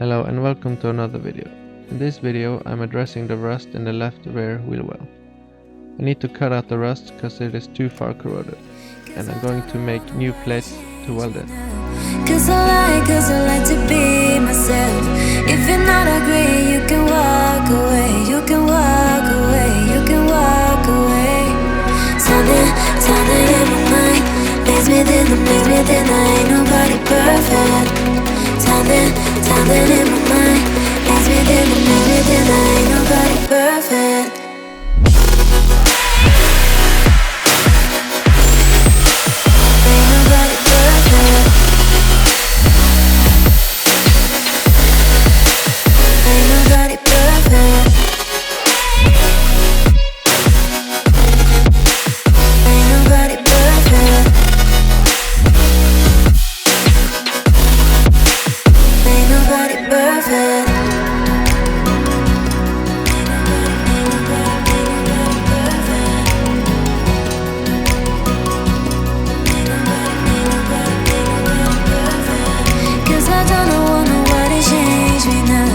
Hello and welcome to another video. In this video I'm addressing the rust in the left rear wheel well. I need to cut out the rust because it is too far corroded, and I'm going to make new plates to weld it. Cause I like to be myself. If you're not agree, you can walk away. You can walk away, you can walk away. Something in my mind makes me think I ain't nobody perfect. Something in my mind makes me think I ain't nobody perfect. Ain't nobody perfect. Ain't nobody perfect. Ain't nobody perfect. Ain't nobody perfect. Cause I don't want nobody change me now.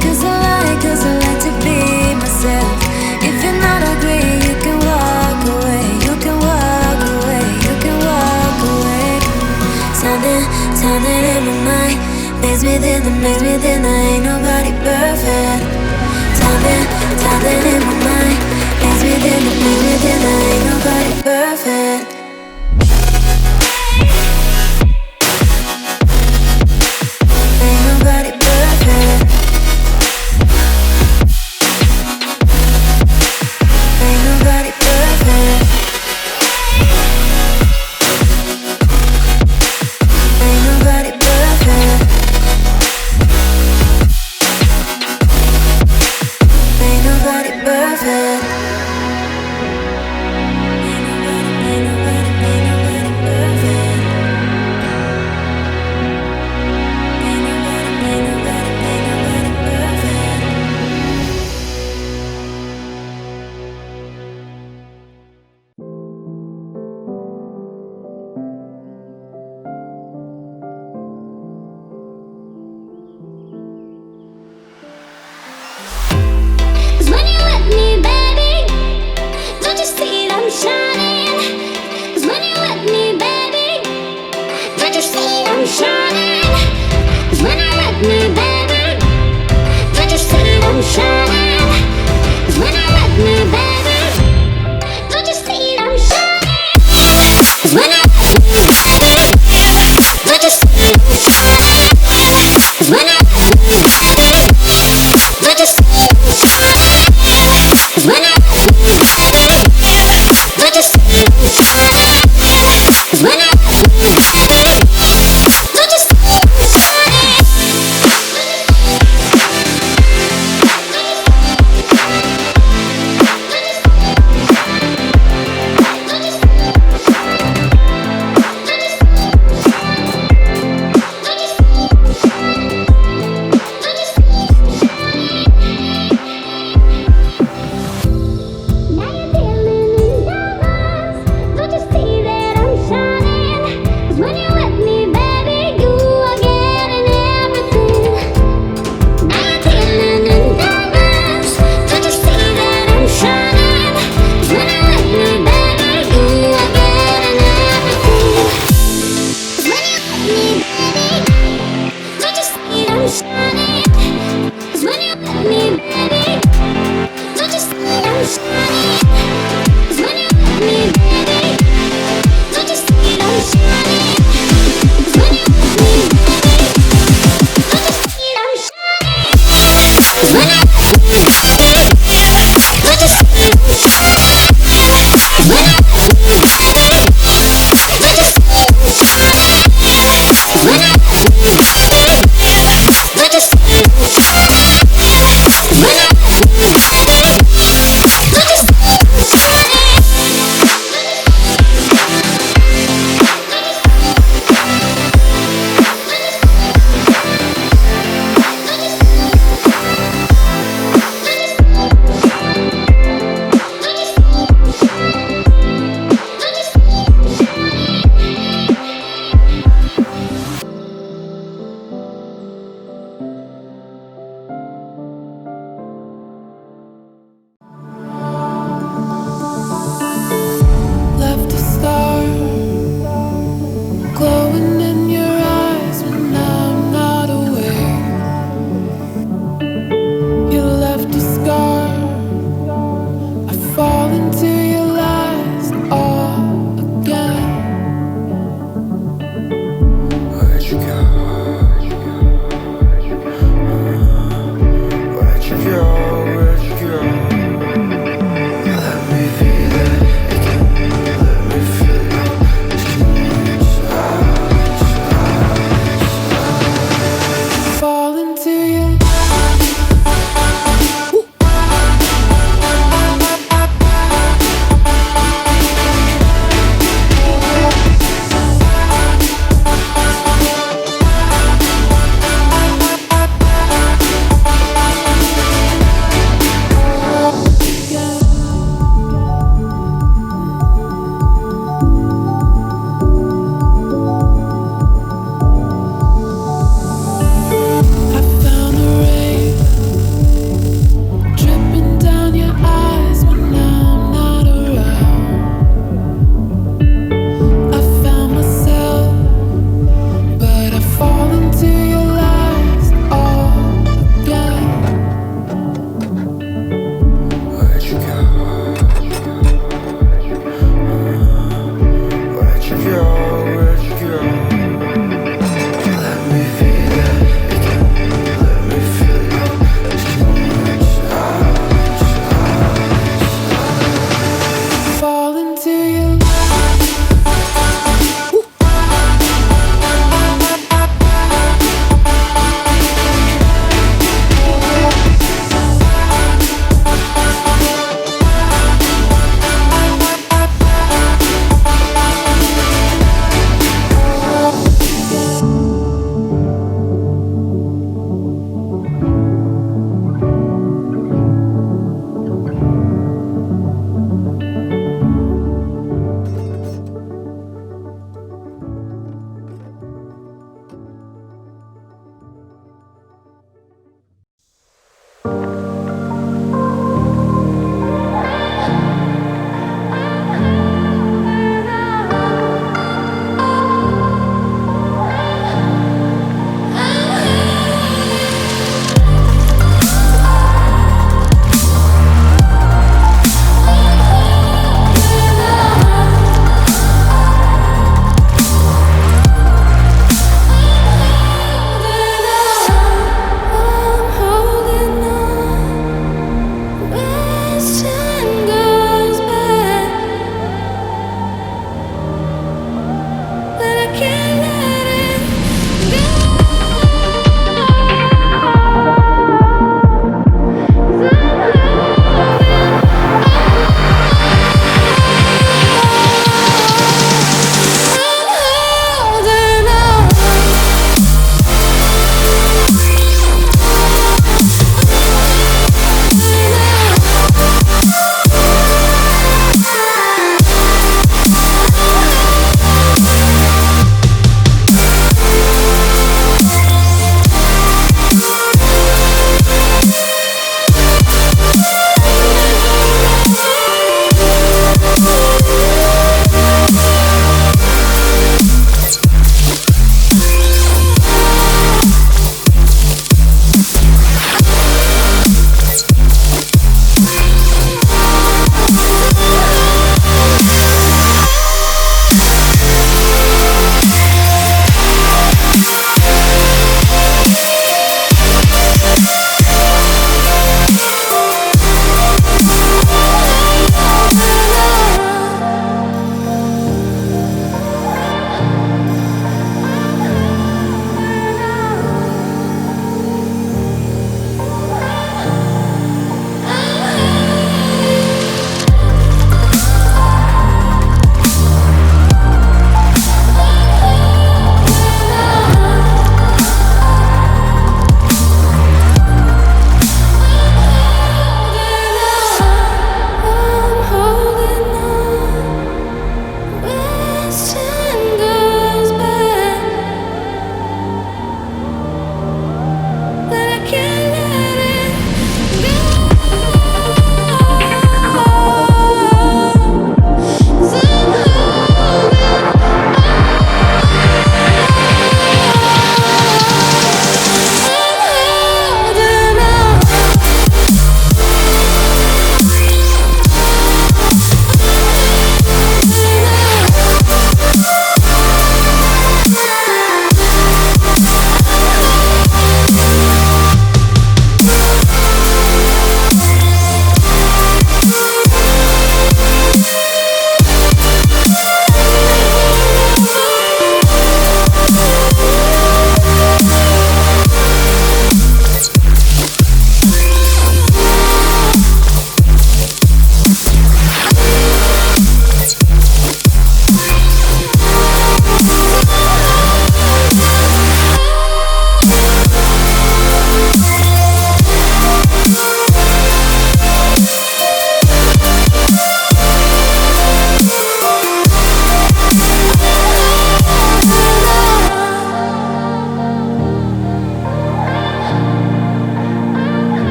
Cause I like to be myself. If you're not agree, you can walk away. You can walk away, you can walk away. Something in my mind makes me think I ain't nobody perfect. Something in my mind makes me think I ain't nobody perfect.